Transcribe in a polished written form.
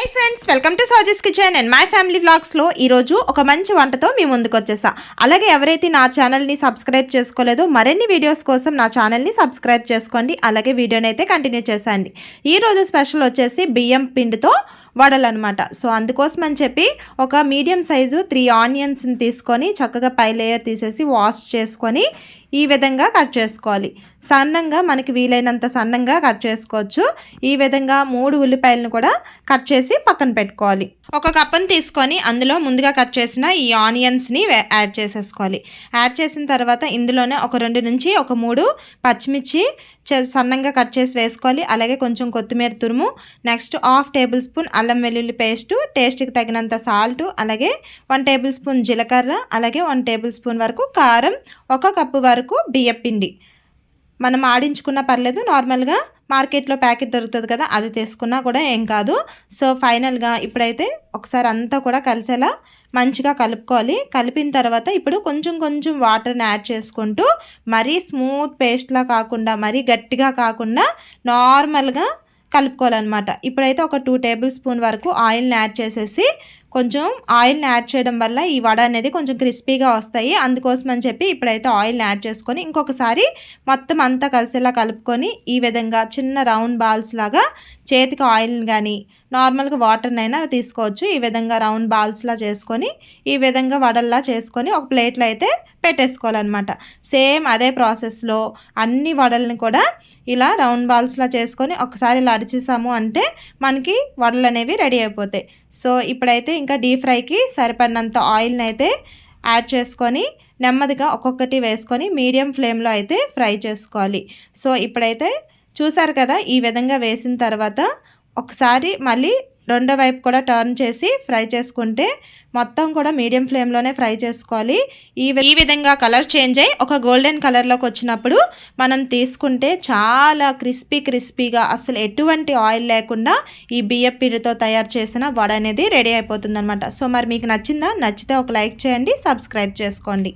Hi friends, welcome to Sozi's kitchen and my family వ్లాగ్స్లో ఈరోజు ఒక మంచి వంటతో మీ ముందుకు వచ్చేసా. అలాగే ఎవరైతే నా ఛానల్ని సబ్స్క్రైబ్ చేసుకోలేదో మరిన్ని వీడియోస్ కోసం నా ఛానల్ని సబ్స్క్రైబ్ చేసుకోండి. అలాగే వీడియోని అయితే కంటిన్యూ చేసేయండి. ఈరోజు స్పెషల్ వచ్చేసి బియ్యం పిండితో వడలు అనమాట. సో అందుకోసం అని చెప్పి ఒక మీడియం సైజు 3 ఆనియన్స్ని తీసుకొని చక్కగా పై లేయర్ తీసేసి వాష్ చేసుకొని ఈ విధంగా కట్ చేసుకోవాలి. సన్నంగా మనకి వీలైనంత సన్నంగా కట్ చేసుకోవచ్చు. ఈ విధంగా 3 ఉల్లిపాయలను కూడా కట్ చేసి పక్కన పెట్టుకోవాలి. ఒక కప్పుని తీసుకొని అందులో ముందుగా కట్ చేసిన ఈ ఆనియన్స్ని యాడ్ చేసేసుకోవాలి. యాడ్ చేసిన తర్వాత ఇందులోనే ఒక 2 నుంచి 3 పచ్చిమిర్చి సన్నంగా కట్ చేసి వేసుకోవాలి. అలాగే కొంచెం కొత్తిమీర తురుము, నెక్స్ట్ 1/2 టేబుల్ స్పూన్ అల్లం వెల్లుల్లి పేస్టు, టేస్ట్కి తగినంత సాల్ట్, అలాగే 1 టేబుల్ స్పూన్ జీలకర్ర, అలాగే 1 టేబుల్ స్పూన్ వరకు కారం, 1 కప్పు వరకు బియ్యపిండి. మనం ఆడించుకున్నా పర్లేదు, నార్మల్గా మార్కెట్లో ప్యాకెట్ దొరుకుతుంది కదా, అది తీసుకున్నా కూడా ఏం కాదు. సో ఫైనల్గా ఇప్పుడైతే ఒకసారి అంతా కూడా కలిసేలా మంచిగా కలుపుకోవాలి. కలిపిన తర్వాత ఇప్పుడు కొంచెం కొంచెం వాటర్ని యాడ్ చేసుకుంటూ మరీ స్మూత్ పేస్ట్లా కాకుండా మరీ గట్టిగా కాకుండా నార్మల్గా కలుపుకోవాలన్నమాట. ఇప్పుడైతే ఒక 2 టేబుల్ స్పూన్ వరకు ఆయిల్ని యాడ్ చేసేసి కొంచెం ఆయిల్ని యాడ్ చేయడం వల్ల ఈ వడ అనేది కొంచెం క్రిస్పీగా వస్తాయి. అందుకోసం అని చెప్పి ఇప్పుడైతే ఆయిల్ని యాడ్ చేసుకొని ఇంకొకసారి మొత్తం అంతా కలిసేలా కలుపుకొని ఈ విధంగా చిన్న రౌండ్ బాల్స్ లాగా చేతికి ఆయిల్ని కానీ నార్మల్గా వాటర్నైనా తీసుకోవచ్చు. ఈ విధంగా రౌండ్ బాల్స్లా చేసుకొని ఈ విధంగా వడల్లా చేసుకొని ఒక ప్లేట్లో అయితే పెట్టేసుకోవాలన్నమాట. సేమ్ అదే ప్రాసెస్లో అన్ని వడల్ని కూడా ఇలా రౌండ్ బాల్స్లా చేసుకొని ఒకసారి ఇలా అడిచేసాము అంటే మనకి వడలు అనేవి రెడీ అయిపోతాయి. సో ఇప్పుడైతే ఇంకా డీప్ ఫ్రైకి సరిపడినంత ఆయిల్ని అయితే యాడ్ చేసుకొని నెమ్మదిగా ఒక్కొక్కటి వేసుకొని మీడియం ఫ్లేమ్లో అయితే ఫ్రై చేసుకోవాలి. సో ఇప్పుడైతే చూసారు కదా, ఈ విధంగా వేసిన తర్వాత ఒకసారి మళ్ళీ రెండో వైపు కూడా టర్న్ చేసి ఫ్రై చేసుకుంటే మొత్తం కూడా మీడియం ఫ్లేమ్లోనే ఫ్రై చేసుకోవాలి. ఈ విధంగా కలర్ చేంజ్ అయ్యి ఒక గోల్డెన్ కలర్లోకి వచ్చినప్పుడు మనం తీసుకుంటే చాలా క్రిస్పీగా అసలు ఎటువంటి ఆయిల్ లేకుండా ఈ బియ్యం పిండితో తయారు చేసిన వడ అనేది రెడీ అయిపోతుంది అనమాట. సో మరి మీకు నచ్చిందా? నచ్చితే ఒక లైక్ చేయండి, సబ్స్క్రైబ్ చేసుకోండి.